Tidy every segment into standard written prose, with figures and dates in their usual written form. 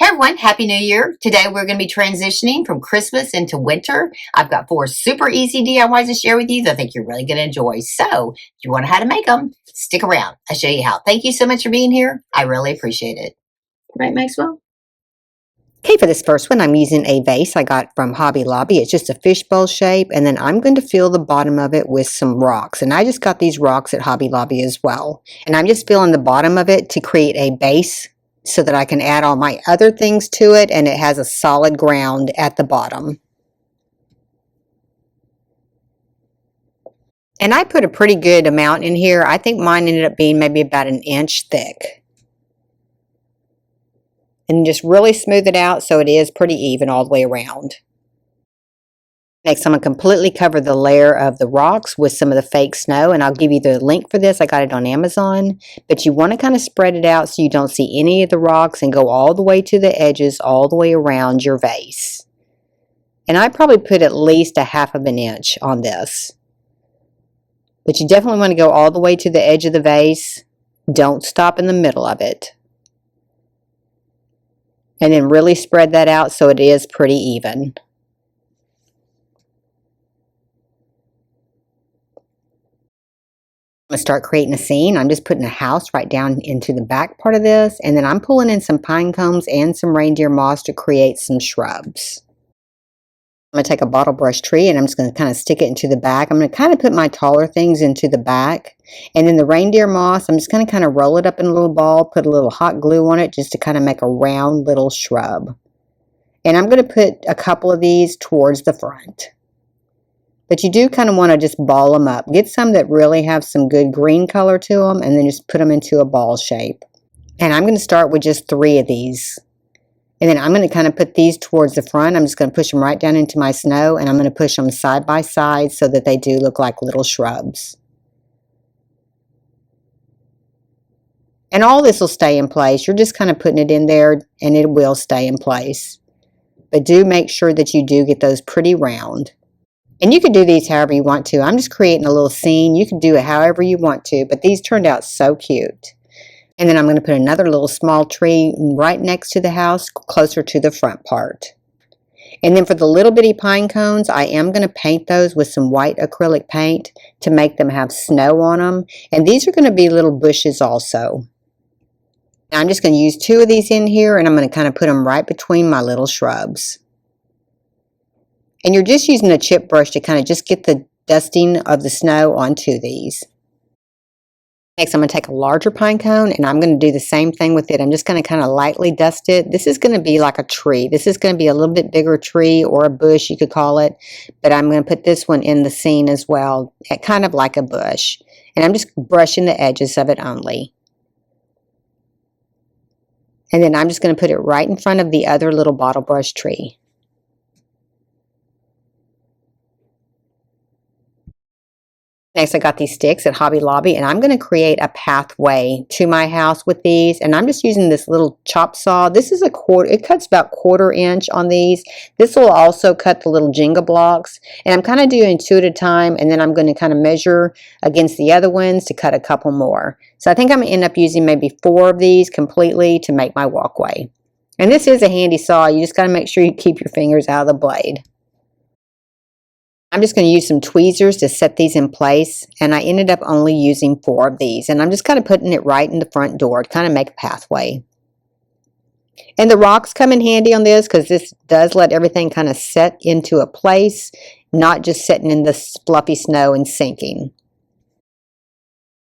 Hey everyone, Happy New Year. Today we're going to be transitioning from Christmas into winter. I've got 4 super easy DIYs to share with you that I think you're really going to enjoy. So if you want to know how to make them, stick around. I'll show you how. Thank you so much for being here. I really appreciate it. Right, Maxwell? Okay, for this first one, I'm using a vase I got from Hobby Lobby. It's just a fishbowl shape, and then I'm going to fill the bottom of it with some rocks. And I just got these rocks at Hobby Lobby as well. And I'm just filling the bottom of it to create a base so that I can add all my other things to it, and it has a solid ground at the bottom. And I put a pretty good amount in here. I think mine ended up being maybe about an inch thick. And just really smooth it out so it is pretty even all the way around. Next, I'm going to completely cover the layer of the rocks with some of the fake snow, and I'll give you the link for this. I got it on Amazon, but you want to kind of spread it out so you don't see any of the rocks and go all the way to the edges, all the way around your vase. And I probably put at least a 1/2 of an inch on this. But you definitely want to go all the way to the edge of the vase. Don't stop in the middle of it. And then really spread that out so it is pretty even. I'm going to start creating a scene. I'm just putting a house right down into the back part of this, and then I'm pulling in some pine cones and some reindeer moss to create some shrubs. I'm going to take a bottle brush tree and I'm just going to kind of stick it into the back. I'm going to kind of put my taller things into the back, and then the reindeer moss, I'm just going to kind of roll it up in a little ball, put a little hot glue on it just to kind of make a round little shrub. And I'm going to put a couple of these towards the front. But you do kind of want to just ball them up. Get some that really have some good green color to them, and then just put them into a ball shape. And I'm going to start with just 3 of these. And then I'm going to kind of put these towards the front. I'm just going to push them right down into my snow, and I'm going to push them side by side so that they do look like little shrubs. And all this will stay in place. You're just kind of putting it in there, and it will stay in place. But do make sure that you do get those pretty round. And you can do these however you want to. I'm just creating a little scene. You can do it however you want to, but these turned out so cute. And then I'm going to put another little small tree right next to the house, closer to the front part. And then for the little bitty pine cones, I am going to paint those with some white acrylic paint to make them have snow on them. And these are going to be little bushes also. Now I'm just going to use 2 of these in here, and I'm going to kind of put them right between my little shrubs. And you're just using a chip brush to kind of just get the dusting of the snow onto these. Next, I'm going to take a larger pine cone, and I'm going to do the same thing with it. I'm just going to kind of lightly dust it. This is going to be like a tree. This is going to be a little bit bigger tree, or a bush, you could call it. But I'm going to put this one in the scene as well, kind of like a bush. And I'm just brushing the edges of it only. And then I'm just going to put it right in front of the other little bottle brush tree. Next, I got these sticks at Hobby Lobby, and I'm going to create a pathway to my house with these. And I'm just using this little chop saw. This is a quarter, it cuts about 1/4 inch on these. This will also cut the little Jenga blocks. And I'm kind of doing 2 at a time, and then I'm going to kind of measure against the other ones to cut a couple more. So I think I'm going to end up using maybe 4 of these completely to make my walkway. And this is a handy saw. You just got to make sure you keep your fingers out of the blade. I'm just going to use some tweezers to set these in place, and I ended up only using 4 of these, and I'm just kind of putting it right in the front door to kind of make a pathway. And the rocks come in handy on this because this does let everything kind of set into a place, not just sitting in the fluffy snow and sinking.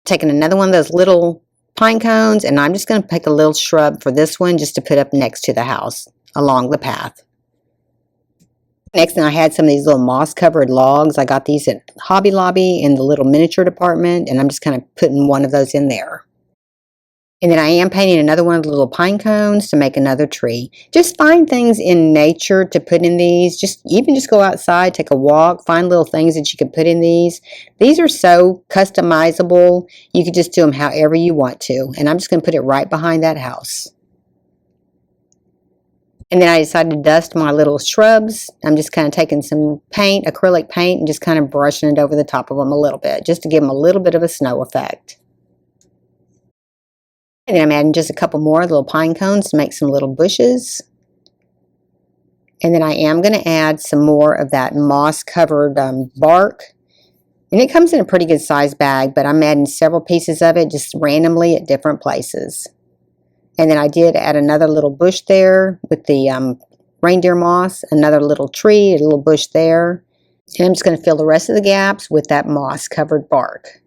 Taking another one of those little pine cones, and I'm just going to pick a little shrub for this one just to put up next to the house along the path. Next, and I had some of these little moss-covered logs. I got these at Hobby Lobby in the little miniature department, and I'm just kind of putting one of those in there. And then I am painting another one of the little pine cones to make another tree. Just find things in nature to put in these. Even just go outside, take a walk, find little things that you can put in these. These are so customizable. You can just do them however you want to. And I'm just going to put it right behind that house. And then I decided to dust my little shrubs. I'm just kind of taking some paint, acrylic paint, and just kind of brushing it over the top of them a little bit, just to give them a little bit of a snow effect. And then I'm adding just a couple more little pine cones to make some little bushes. And then I am going to add some more of that moss covered bark. And it comes in a pretty good size bag, but I'm adding several pieces of it just randomly at different places. And then I did add another little bush there with the reindeer moss, another little tree, a little bush there. And I'm just going to fill the rest of the gaps with that moss covered bark.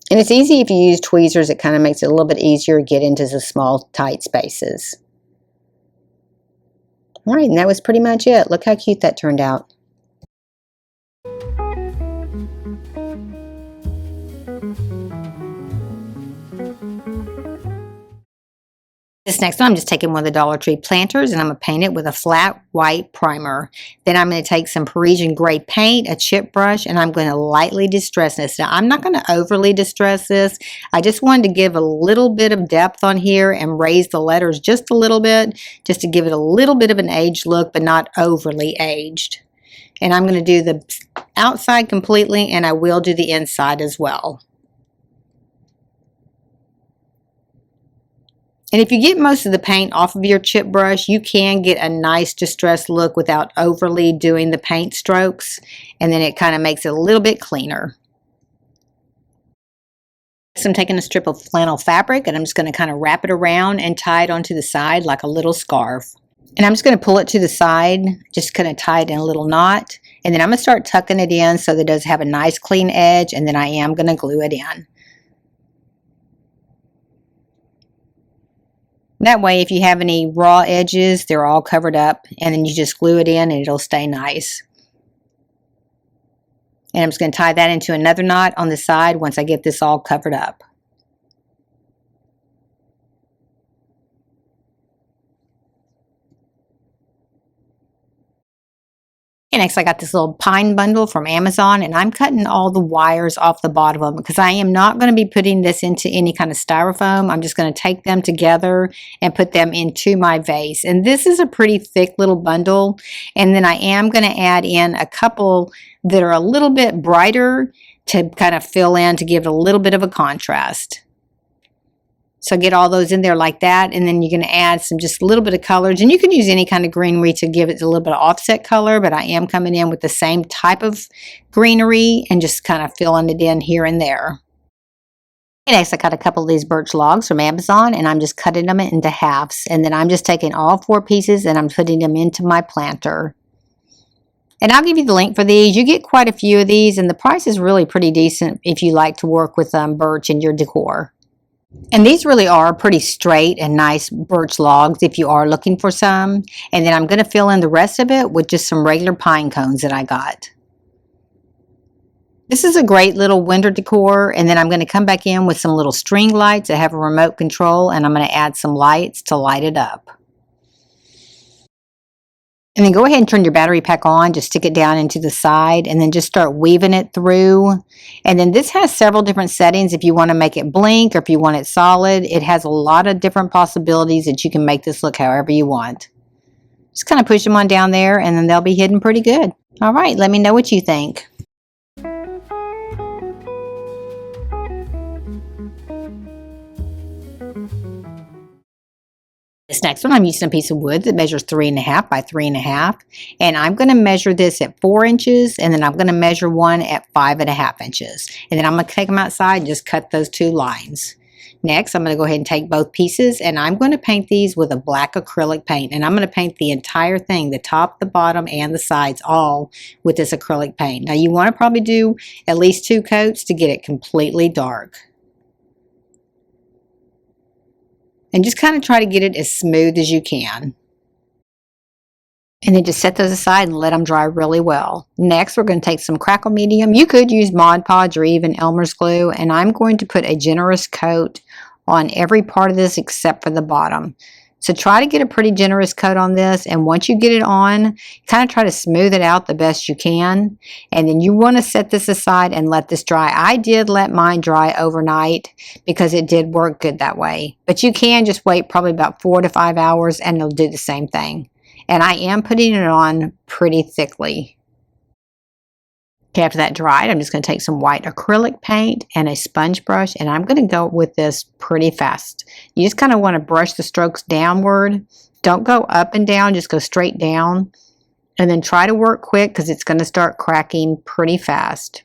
And it's easy if you use tweezers, it kind of makes it a little bit easier to get into the small, tight spaces. All right, and that was pretty much it. Look how cute that turned out. This next one, I'm just taking one of the Dollar Tree planters and I'm going to paint it with a flat white primer. Then I'm going to take some Parisian gray paint, a chip brush, and I'm going to lightly distress this. Now, I'm not going to overly distress this. I just wanted to give a little bit of depth on here and raise the letters just a little bit, just to give it a little bit of an aged look, but not overly aged. And I'm going to do the outside completely, and I will do the inside as well. And if you get most of the paint off of your chip brush, you can get a nice distressed look without overly doing the paint strokes. And then it kind of makes it a little bit cleaner. So I'm taking a strip of flannel fabric and I'm just going to kind of wrap it around and tie it onto the side like a little scarf. And I'm just going to pull it to the side, just kind of tie it in a little knot. And then I'm going to start tucking it in so that it does have a nice clean edge. And then I am going to glue it in. That way, if you have any raw edges, they're all covered up, and then you just glue it in and it'll stay nice. And I'm just going to tie that into another knot on the side once I get this all covered up. And next I got this little pine bundle from Amazon, and I'm cutting all the wires off the bottom of them because I am not going to be putting this into any kind of styrofoam. I'm just going to take them together and put them into my vase. And this is a pretty thick little bundle. And then I am going to add in a couple that are a little bit brighter to kind of fill in to give it a little bit of a contrast. So get all those in there like that, and then you're going to add just a little bit of colors, and you can use any kind of greenery to give it a little bit of offset color, but I am coming in with the same type of greenery and just kind of filling it in here and there. And next I got a couple of these birch logs from Amazon, and I'm just cutting them into halves, and then I'm just taking all 4 pieces and I'm putting them into my planter. And I'll give you the link for these. You get quite a few of these, and the price is really pretty decent if you like to work with birch in your decor. And these really are pretty straight and nice birch logs if you are looking for some. And then I'm going to fill in the rest of it with just some regular pine cones that I got. This is a great little winter decor. And then I'm going to come back in with some little string lights that have a remote control. And I'm going to add some lights to light it up. And then go ahead and turn your battery pack on, just stick it down into the side and then just start weaving it through. And then this has several different settings if you want to make it blink or if you want it solid. It has a lot of different possibilities that you can make this look however you want. Just kind of push them on down there and then they'll be hidden pretty good. All right, let me know what you think. This next one, I'm using a piece of wood that measures 3.5 by 3.5, and I'm going to measure this at 4 inches, and then I'm going to measure one at 5.5 inches. And then I'm going to take them outside and just cut those 2 lines. Next, I'm going to go ahead and take both pieces, and I'm going to paint these with a black acrylic paint. And I'm going to paint the entire thing, the top, the bottom, and the sides, all with this acrylic paint. Now, you want to probably do at least 2 coats to get it completely dark. And just kind of try to get it as smooth as you can. And then just set those aside and let them dry really well. Next, we're going to take some crackle medium. You could use Mod Podge or even Elmer's glue. And I'm going to put a generous coat on every part of this except for the bottom. So try to get a pretty generous coat on this, and once you get it on, kind of try to smooth it out the best you can. And then you want to set this aside and let this dry. I did let mine dry overnight because it did work good that way. But you can just wait probably about 4 to 5 hours and it'll do the same thing. And I am putting it on pretty thickly. Okay, after that dried, I'm just going to take some white acrylic paint and a sponge brush, and I'm going to go with this pretty fast. You just kind of want to brush the strokes downward. Don't go up and down, just go straight down. And then try to work quick because it's going to start cracking pretty fast.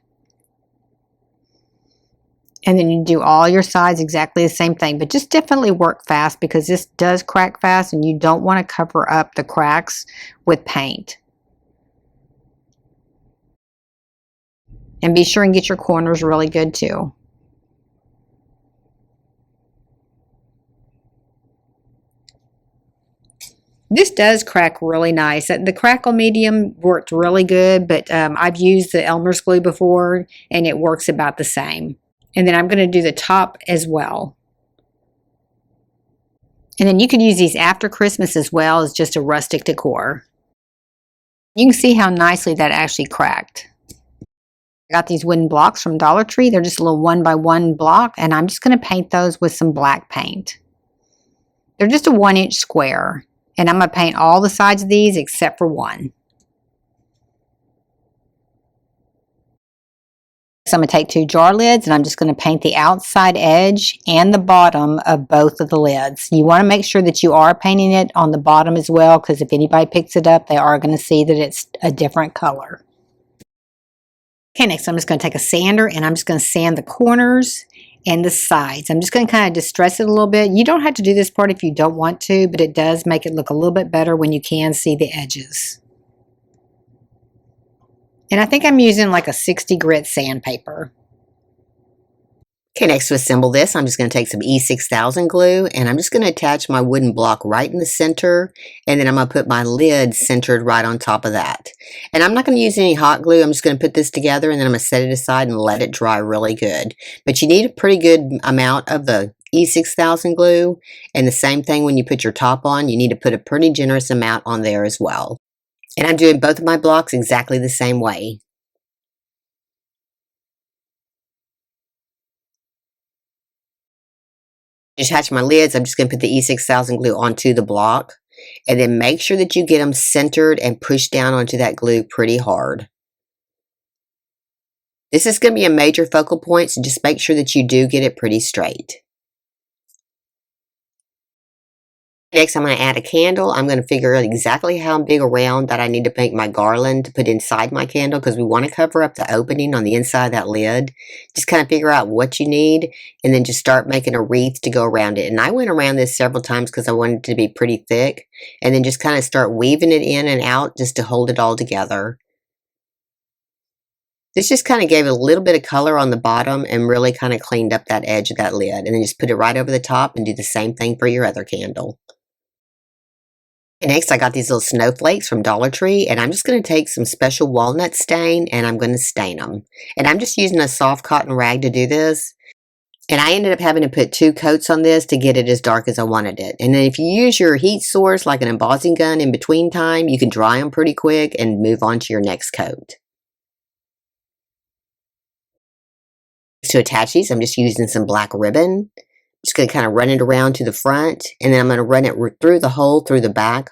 And then you do all your sides exactly the same thing, but just definitely work fast because this does crack fast and you don't want to cover up the cracks with paint. And be sure and get your corners really good too. This does crack really nice. The crackle medium worked really good, but I've used the Elmer's glue before and it works about the same. And then I'm going to do the top as well. And then you can use these after Christmas as well as just a rustic decor. You can see how nicely that actually cracked. I got these wooden blocks from Dollar Tree. They're just a little 1x1 block, and I'm just going to paint those with some black paint. They're just a 1-inch square, and I'm going to paint all the sides of these except for one. So I'm going to take 2 jar lids and I'm just going to paint the outside edge and the bottom of both of the lids. You want to make sure that you are painting it on the bottom as well, because if anybody picks it up, they are going to see that it's a different color. Okay, next I'm just going to take a sander and I'm just going to sand the corners and the sides. I'm just going to kind of distress it a little bit. You don't have to do this part if you don't want to, but it does make it look a little bit better when you can see the edges. And I think I'm using like a 60 grit sandpaper. Okay, next to assemble this, I'm just going to take some E6000 glue and I'm just going to attach my wooden block right in the center, and then I'm going to put my lid centered right on top of that. And I'm not going to use any hot glue. I'm just going to put this together and then I'm going to set it aside and let it dry really good. But you need a pretty good amount of the E6000 glue, and the same thing when you put your top on, you need to put a pretty generous amount on there as well. And I'm doing both of my blocks exactly the same way. To attach my lids, I'm just going to put the E6000 glue onto the block, and then make sure that you get them centered and push down onto that glue pretty hard. This is going to be a major focal point, so just make sure that you do get it pretty straight. Next, I'm going to add a candle. I'm going to figure out exactly how big around that I need to make my garland to put inside my candle, because we want to cover up the opening on the inside of that lid. Just kind of figure out what you need and then just start making a wreath to go around it. And I went around this several times because I wanted it to be pretty thick, and then just kind of start weaving it in and out just to hold it all together. This just kind of gave it a little bit of color on the bottom and really kind of cleaned up that edge of that lid. And then just put it right over the top and do the same thing for your other candle. And next, I got these little snowflakes from Dollar Tree, and I'm just going to take some special walnut stain and I'm going to stain them. And I'm just using a soft cotton rag to do this. And I ended up having to put 2 coats on this to get it as dark as I wanted it. And then if you use your heat source like an embossing gun in between time, you can dry them pretty quick and move on to your next coat. To attach these, I'm just using some black ribbon. Just going to kind of run it around to the front, and then I'm going to run it through the hole through the back,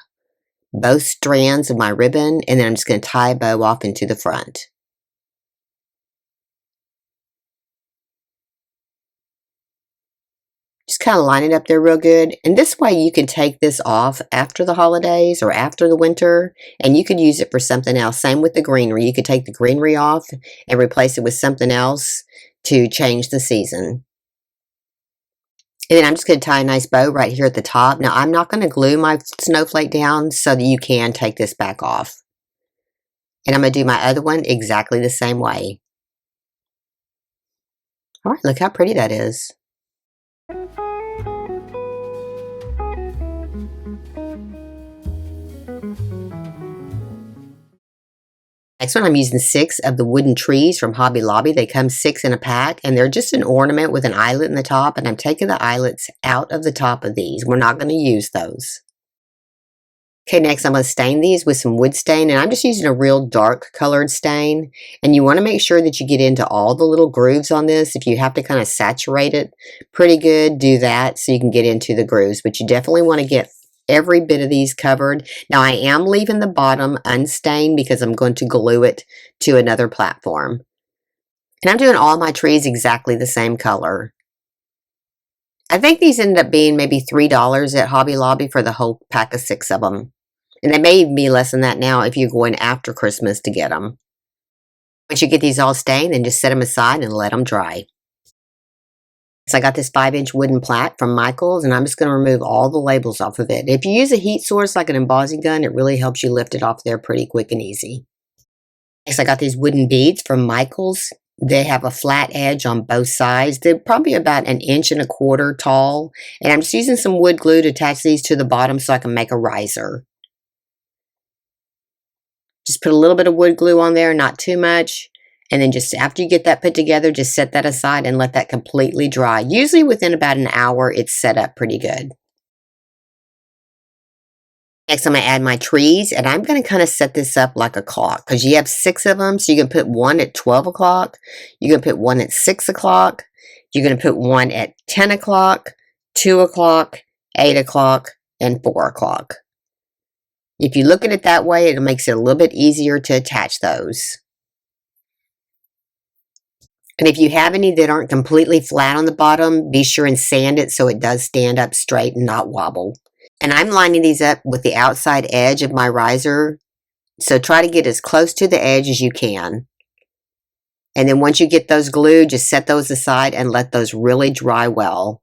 both strands of my ribbon, and then I'm just going to tie a bow off into the front. Just kind of line it up there real good, and this way you can take this off after the holidays or after the winter, and you could use it for something else. Same with the greenery. You could take the greenery off and replace it with something else to change the season. And then I'm just going to tie a nice bow right here at the top. Now, I'm not going to glue my snowflake down so that you can take this back off. And I'm going to do my other one exactly the same way. All right, look how pretty that is. Next one, I'm using 6 of the wooden trees from Hobby Lobby. They come 6 in a pack, and they're just an ornament with an eyelet in the top, and I'm taking the eyelets out of the top of these. We're not going to use those. Okay, next I'm going to stain these with some wood stain, and I'm just using a real dark colored stain. And you want to make sure that you get into all the little grooves on this. If you have to kind of saturate it pretty good, do that so you can get into the grooves. But you definitely want to get every bit of these covered. Now I am leaving the bottom unstained because I'm going to glue it to another platform. And I'm doing all my trees exactly the same color. I think these ended up being maybe $3 at Hobby Lobby for the whole pack of 6 of them. And they may even be less than that now if you're going after Christmas to get them. Once you get these all stained, then just set them aside and let them dry. So I got this 5-inch wooden plaque from Michael's, and I'm just going to remove all the labels off of it. If you use a heat source like an embossing gun, it really helps you lift it off there pretty quick and easy. Next, I got these wooden beads from Michael's. They have a flat edge on both sides. They're probably about 1.25 inches tall. And I'm just using some wood glue to attach these to the bottom so I can make a riser. Just put a little bit of wood glue on there, not too much. And then just after you get that put together, just set that aside and let that completely dry. Usually within about an hour, it's set up pretty good. Next, I'm going to add my trees, and I'm going to kind of set this up like a clock because you have 6 of them. So you can put one at 12 o'clock. You're going to put one at 6 o'clock. You're going to put one at 10 o'clock, 2 o'clock, 8 o'clock, and 4 o'clock. If you look at it that way, it makes it a little bit easier to attach those. And if you have any that aren't completely flat on the bottom, be sure and sand it so it does stand up straight and not wobble. And I'm lining these up with the outside edge of my riser. So try to get as close to the edge as you can. And then once you get those glued, just set those aside and let those really dry well.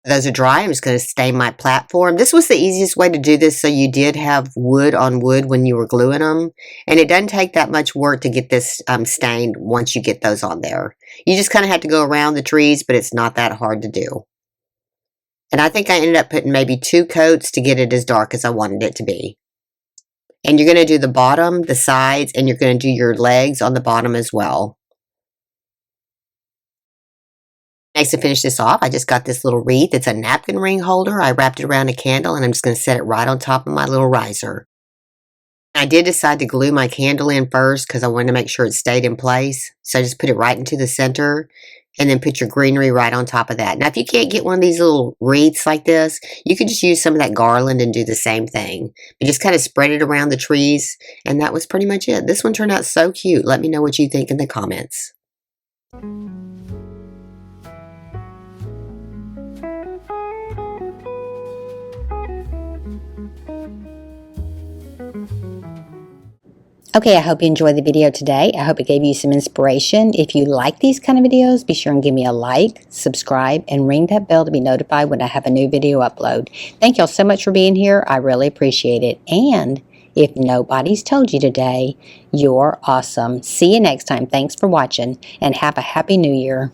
Those are dry. I'm just going to stain my platform. This was the easiest way to do this so you did have wood on wood when you were gluing them. And it doesn't take that much work to get this stained once you get those on there. You just kind of have to go around the trees, but it's not that hard to do. And I think I ended up putting maybe 2 coats to get it as dark as I wanted it to be. And you're going to do the bottom, the sides, and you're going to do your legs on the bottom as well. Next, to finish this off, I just got this little wreath. It's a napkin ring holder. I wrapped it around a candle, and I'm just going to set it right on top of my little riser. I did decide to glue my candle in first because I wanted to make sure it stayed in place. So I just put it right into the center. And then put your greenery right on top of that. Now, if you can't get one of these little wreaths like this, you could just use some of that garland and do the same thing. But just kind of spread it around the trees, and that was pretty much it. This one turned out so cute. Let me know what you think in the comments. Okay, I hope you enjoyed the video today. I hope it gave you some inspiration. If you like these kind of videos, be sure and give me a like, subscribe, and ring that bell to be notified when I have a new video upload. Thank y'all so much for being here. I really appreciate it. And if nobody's told you today, you're awesome. See you next time. Thanks for watching, and have a Happy New Year.